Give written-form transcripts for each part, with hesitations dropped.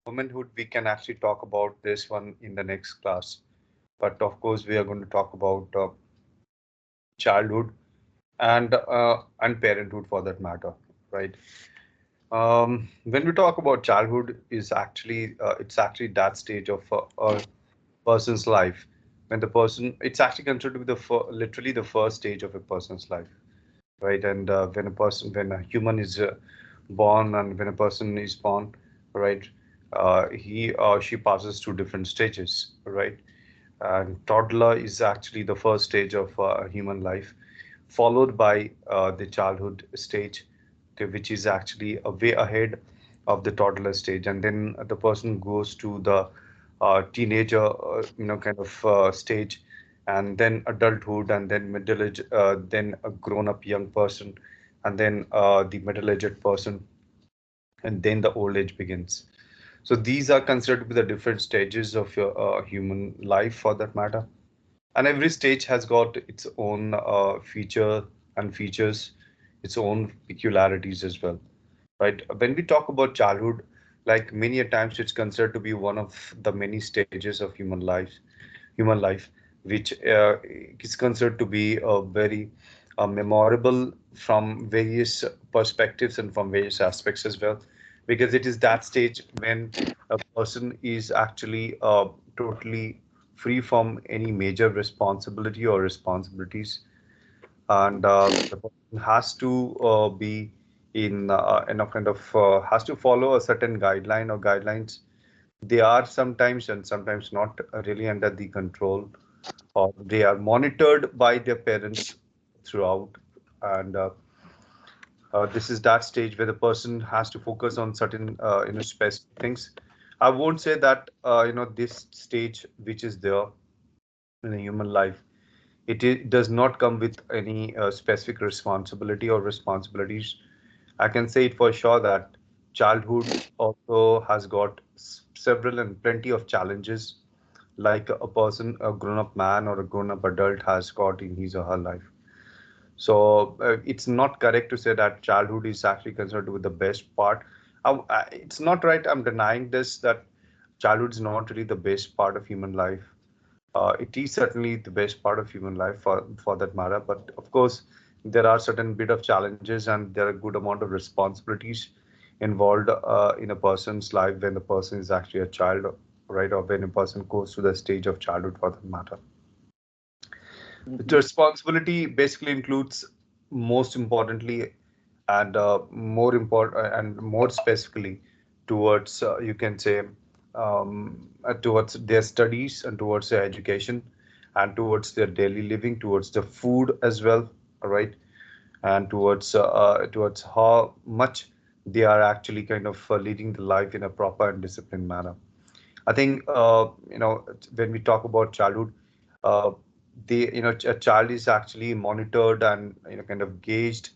womanhood, we can actually talk about this one in the next class. But of course, we are going to talk about childhood and parenthood for that matter, right? When we talk about childhood, is actually it's actually that stage of a person's life when the person it's actually considered to be literally the first stage of a person's life, right? And when a human is born and when a person is born, right, he or she passes through different stages, right? And toddler is actually the first stage of human life, followed by the childhood stage, okay, which is actually a way ahead of the toddler stage, and then the person goes to the teenager, kind of stage, and then adulthood, and then middle age, then a grown-up young person, and then the middle-aged person, and then the old age begins. So these are considered to be the different stages of your human life for that matter. And every stage has got its own features, its own peculiarities as well, right? When we talk about childhood, like many a times it's considered to be one of the many stages of human life, which is considered to be very memorable from various perspectives and from various aspects as well, because it is that stage when a person is actually totally free from any major responsibility or responsibilities, and the person has to be in a kind of has to follow a certain guideline or guidelines. They are sometimes and sometimes not really under the control, or they are monitored by their parents throughout. And this is that stage where the person has to focus on certain specific things. I won't say that this stage which is there in a human life, does not come with any specific responsibility or responsibilities. I can say it for sure that childhood also has got several and plenty of challenges, like a person, a grown-up man or a grown-up adult has got in his or her life. So it's not correct to say that childhood is actually considered to be the best part. It's not right. I'm denying this that childhood is not really the best part of human life. It is certainly the best part of human life for that matter. But of course, there are certain bit of challenges and there are a good amount of responsibilities involved in a person's life when the person is actually a child, right? Or when a person goes to the stage of childhood for that matter. The Mhm. responsibility basically includes, most importantly, and more important and more specifically towards you can say towards their studies and towards their education and towards their daily living, towards the food as well, right? And towards how much they are actually kind of leading the life in a proper and disciplined manner. I think when we talk about childhood, uh, a child is actually monitored and kind of gauged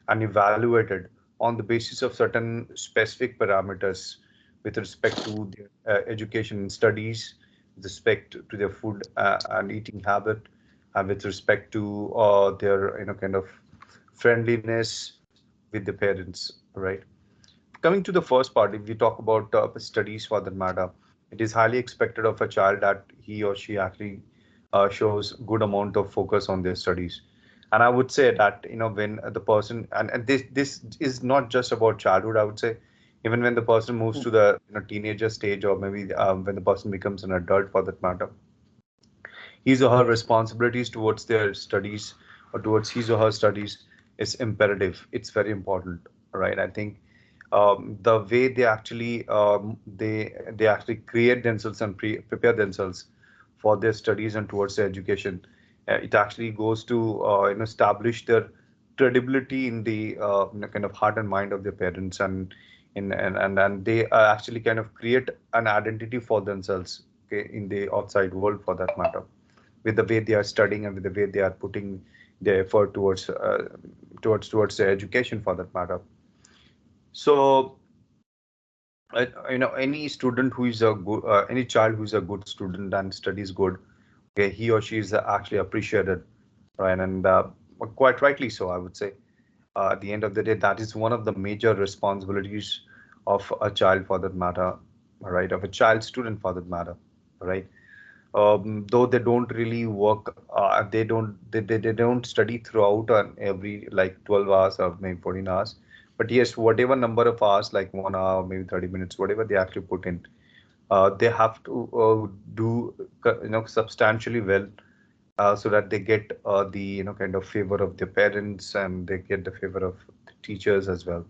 and evaluated on the basis of certain specific parameters with respect to their education and studies, with respect to their food and eating habit, and with respect to their kind of friendliness with the parents, right? Coming to the first part, if we talk about studies for that matter, it is highly expected of a child that he or she actually shows good amount of focus on their studies. And I would say that when the person and this is not just about childhood. I would say even when the person moves to the teenager stage, or maybe when the person becomes an adult for that matter, his or her responsibilities towards their studies or towards his or her studies is imperative. It's very important, right? I think the way they actually create themselves and prepare themselves for their studies and towards their education, it actually goes to establish their credibility in the kind of heart and mind of their parents, and they actually kind of create an identity for themselves, okay, in the outside world for that matter, with the way they are studying and with the way they are putting their effort towards their education for that matter. So any student who is a good any child who is a good student and studies good, okay, he or she is actually appreciated, right? And quite rightly so, I would say. At the end of the day, that is one of the major responsibilities of a child for that matter. all right, of a child student for that matter, right? Though they don't really work, they don't study throughout on every like 12 hours or maybe 14 hours, but yes, whatever number of hours, like 1 hour, maybe 30 minutes, whatever they actually put in, they have to do substantially well, so that they get the kind of favor of their parents, and they get the favor of the teachers as well.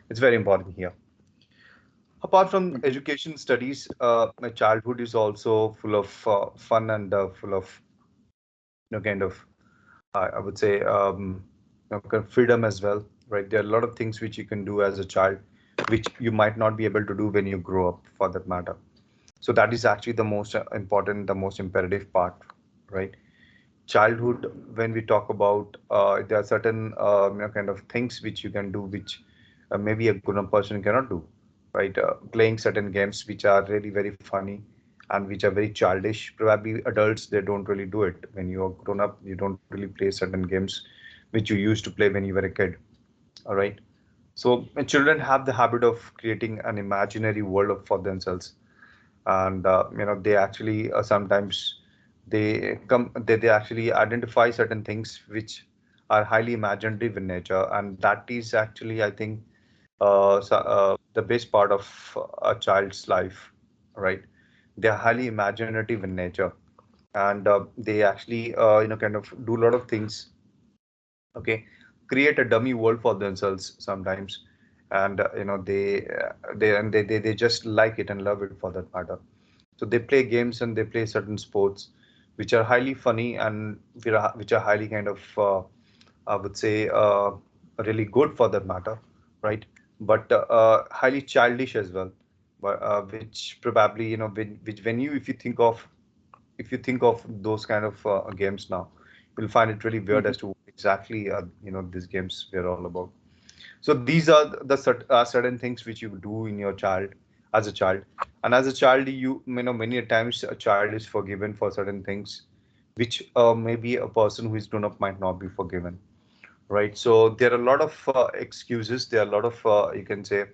It's very important here. Apart from Mhm. education studies, my childhood is also full of fun and full of kind of I would say kind of freedom as well, right? There are a lot of things which you can do as a child, which you might not be able to do when you grow up, for that matter. So that is actually the most important, the most imperative part, right? Childhood, when we talk about, there are certain kind of things which you can do, which maybe a grown-up person cannot do, right? Playing certain games which are really very funny and which are very childish. Probably adults, they don't really do it. When you are grown up, you don't really play certain games which you used to play when you were a kid. All right. So children have the habit of creating an imaginary world for themselves, and they actually sometimes they actually identify certain things which are highly imaginative in nature, and that is actually, I think, the best part of a child's life, right? They are highly imaginative in nature, and they actually kind of do a lot of things, okay, create a dummy world for themselves sometimes, and they just like it and love it, for that matter. So they play games and they play certain sports which are highly funny, and which are highly kind of I would say really good, for that matter, right? But highly childish as well, but which probably, which when you if you think of those kind of games now, you'll find it really weird Mhm. as to what exactly these games were all about. So these are the certain things which you do in your child, as a child. And as a child, many a times a child is forgiven for certain things which maybe a person who is grown up might not be forgiven, right? So there are a lot of excuses, there are a lot of you can say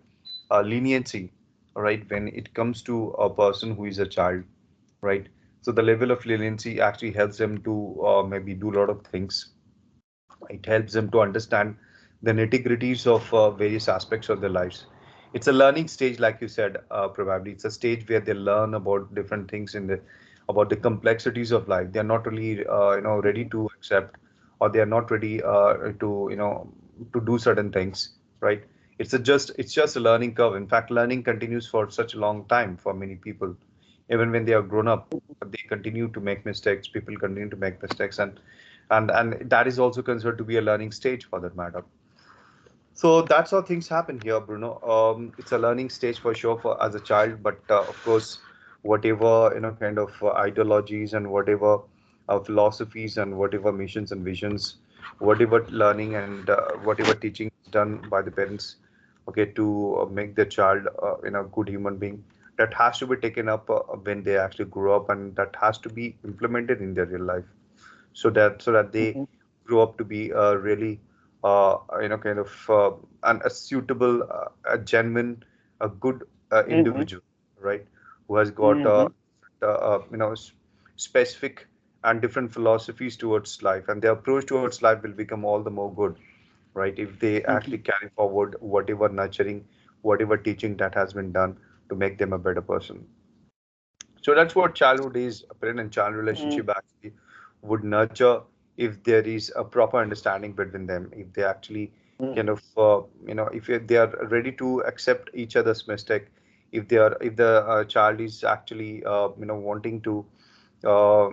leniency, right, when it comes to a person who is a child, right? So the level of leniency actually helps them to maybe do a lot of things. It helps them to understand the nitty-gritties of various aspects of their lives. It's a learning stage, like you said, probably. It's a stage where they learn about different things about the complexities of life. They're not really, ready Mhm. to accept, or they are not ready to do certain things, right? It's just a learning curve. In fact, learning continues for such a long time for many people. Even when they are grown up, they continue to make mistakes. People continue to make mistakes, and that is also considered to be a learning stage, for that matter. So that's how things happen here, Bruno. It's a learning stage for sure for as a child, but of course, whatever kind of ideologies and whatever philosophies and whatever missions and visions, whatever learning and whatever teaching is done by the parents, okay, to make their child good human being, that has to be taken up when they actually grow up, and that has to be implemented in their real life, so that they Mhm. grow up to be a really kind of a suitable, a genuine, a good Mhm. individual, right? Who has got Mhm. specific and different philosophies towards life, and their approach towards life will become all the more good, right? If they actually Mhm. carry forward whatever nurturing, whatever teaching that has been done to make them a better person. So that's what childhood is. A parent and child Mhm. relationship actually would nurture if there is a proper understanding between them. If they actually kind Mhm. of, if they are ready to accept each other's mistake, if the child is actually, wanting to uh,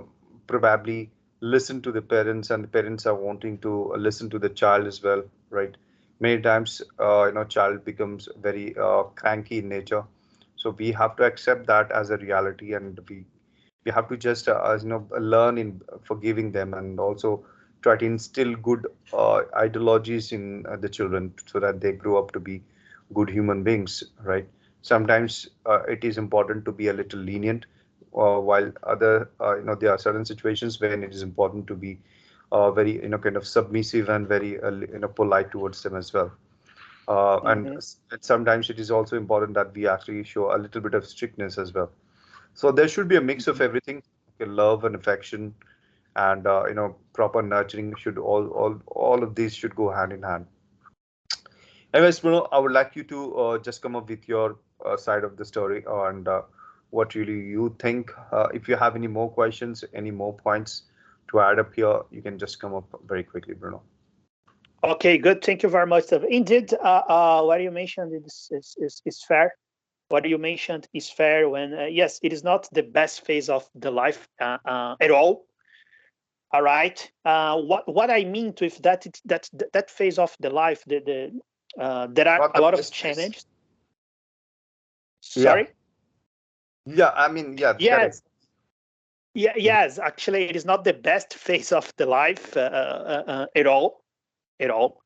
probably listen to the parents, and the parents are wanting to listen to the child as well, right? Many times, child becomes very cranky in nature, so we have to accept that as a reality, and we have to just learn in forgiving them, and also try to instill good ideologies in the children, so that they grow up to be good human beings, right? Sometimes it is important to be a little lenient, while other there are certain situations when it is important to be very kind of submissive and very polite towards them as well. And Mm-hmm. sometimes it is also important that we actually show a little bit of strictness as well. So there should be a mix of Mm-hmm. everything. Okay, love and affection, and proper nurturing should all of these should go hand in hand. Anyways, Bruno, I would like you to just come up with your side of the story and what really you think. If you have any more questions, any more points to add up here, you can just come up very quickly, Bruno. Okay, good. Thank you very much. Indeed, what you mentioned is fair. What you mentioned is fair. When yes, it is not the best phase of the life at all. All right. What I mean with that that phase of the life, there are Not a the lot of best phase. challenges. Yeah. Sorry. Yeah, I mean, yeah, correct. Yes. Yeah. Yes. Actually, it is not the best phase of the life at all. At all.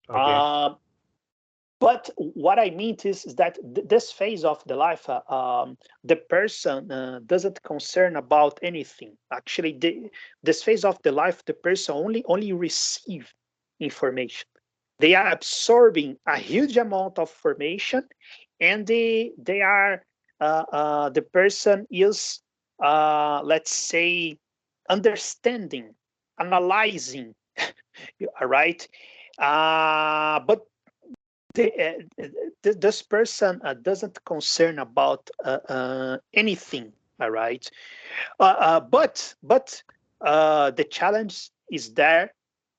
Okay. Um, But what I mean is that this phase of the life, the person doesn't concern about anything. Actually, this phase of the life, the person only receive information. They are absorbing a huge amount of information, and they are the person is let's say understanding, analyzing. All right, but this person doesn't concern about anything, all right, but the challenge is there,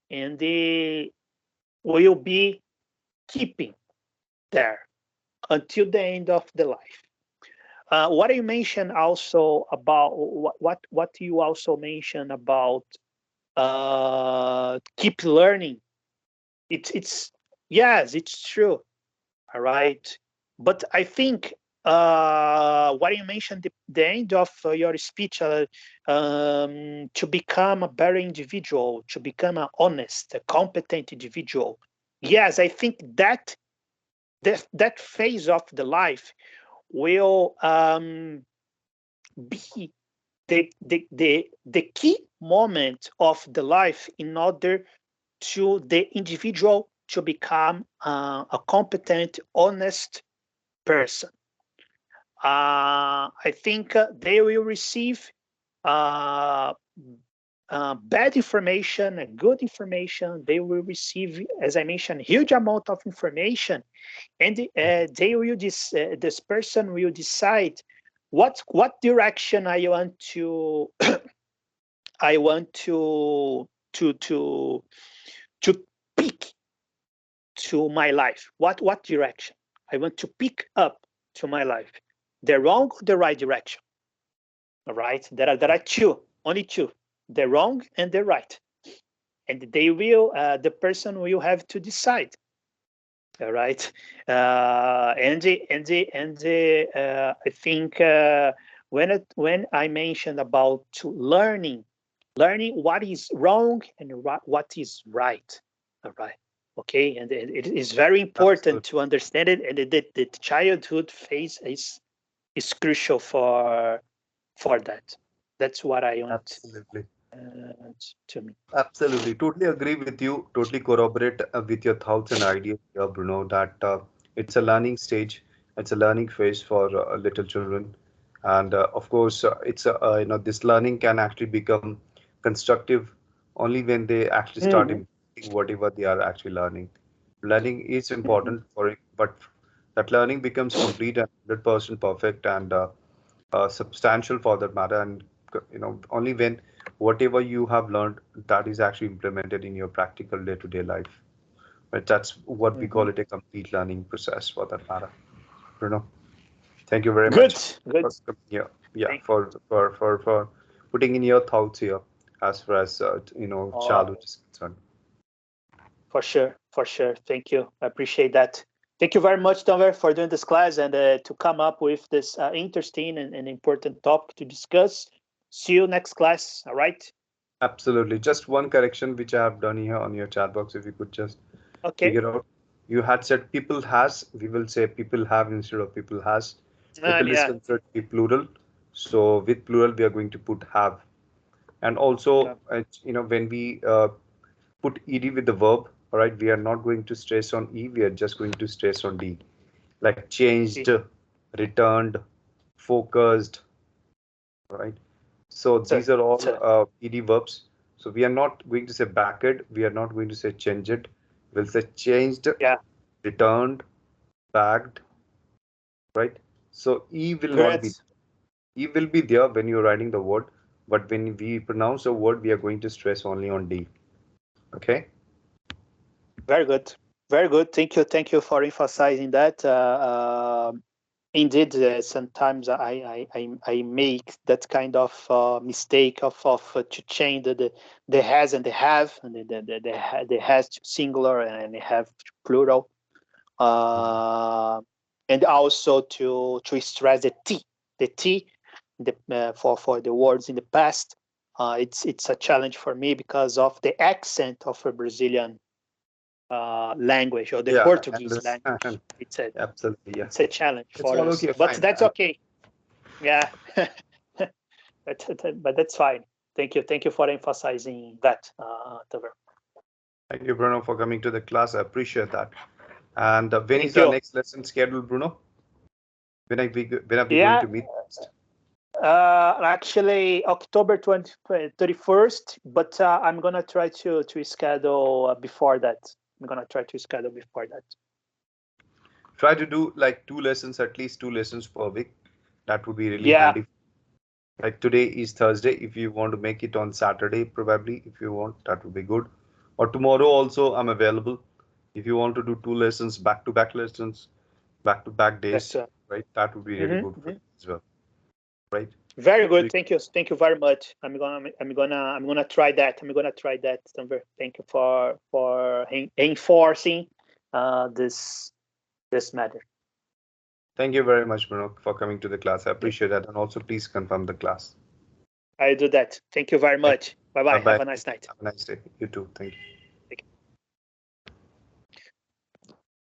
and they will be keeping there until the end of the life. What you mentioned also about what you also mentioned about keep learning, it's yes, it's true. All right. But I think what you mentioned, the end of your speech, to become a better individual, to become an honest, a competent individual. Yes, I think that phase of the life will be the key moment of the life in order to the individual to become a competent, honest person. I think they will receive uh, bad information and good information. They will receive, as I mentioned, huge amount of information, and they will this person will decide what direction I want to I want to to to pick to my life. What direction I want to pick up to my life, the wrong or the right direction. All right, there are two, only two, the wrong and the right, and they will the person will have to decide. All right, I think when I mentioned about to learning what is wrong and what is right. All right. Okay, and it is very important Absolutely. to understand it, and the childhood phase is crucial for that. That's what I want Absolutely. to me. Absolutely. Totally agree with you. Totally corroborate with your thoughts and ideas here, Bruno, that it's a learning stage. It's a learning phase for little children. And of course, this learning can actually become constructive only when they actually start Mhm, implementing whatever they are actually learning. Learning is mhm, important for it, but that learning becomes complete and 100% perfect and substantial for that matter. And only when whatever you have learned that is actually implemented in your practical day-to-day life. But that's what we call mhm. it, a complete learning process for that matter. Bruno, thank you very Good, much good. for coming here. Yeah, Thank, for putting in your thoughts here as far as uh, childhood is concerned. for sure, for sure. Thank you. I appreciate that. Thank you very much, Dover, for doing this class and to come up with this interesting and important topic to discuss. See you next class. All right. Absolutely. Just one correction which I have done here on your chat box, if you could just Okay. figure out. You had said people has, we will say people have instead of people has. People is Yeah. considered to be plural. So with plural, we are going to put have. And also, Yeah. when we put ed with the verb, All right, we are not going to stress on E, we are just going to stress on D. Like changed, returned, focused, right? So So, these are all so ED verbs. So we are not going to say backed, we are not going to say changed. We'll say changed, yeah, returned, backed, right? So E will not good. be, E will be there when you're writing the word, but when we pronounce a word, we are going to stress only on D. Okay? Very good. Very good. Thank you. Thank you for emphasizing that. Indeed, sometimes I make that kind of mistake of to change the has and the have, and the has to singular and the have to plural, Mhm. and also to stress the T, for the words in the past. It's a challenge for me because of the accent of a Brazilian language, or the Yeah, I Portuguese language. understand. It's a Absolutely, yeah. it's a challenge It's for all us, okay, but fine. that's okay. Yeah, but that's fine. Thank you for emphasizing that, Taver. Thank you, Bruno, for coming to the class. I appreciate that. And when Thank is our you. next lesson scheduled, Bruno? When are we going Yeah, to meet next? actually October 31st, but I'm gonna try to schedule before that. I'm gonna try to schedule before that. Try to do like two lessons, at least two lessons per week. That would be really Yeah, handy. Like today is Thursday. If you want to make it on Saturday, probably, if you want, that would be good. Or tomorrow also, I'm available. If you want to do two lessons, back-to-back lessons, back-to-back that's days, right? That would be really good for mhm. you as well, right? Very So good. Thank you. Thank you very much. I'm gonna try that. I'm gonna try that, Stanver. Thank you for enforcing this matter. thank you very much, Bruno, for coming to the class. I appreciate that. And also, please confirm the class. I do that. Thank you very Thank much. Bye bye. Bye Have bye. a nice night. Have a nice day. You too. Thank you.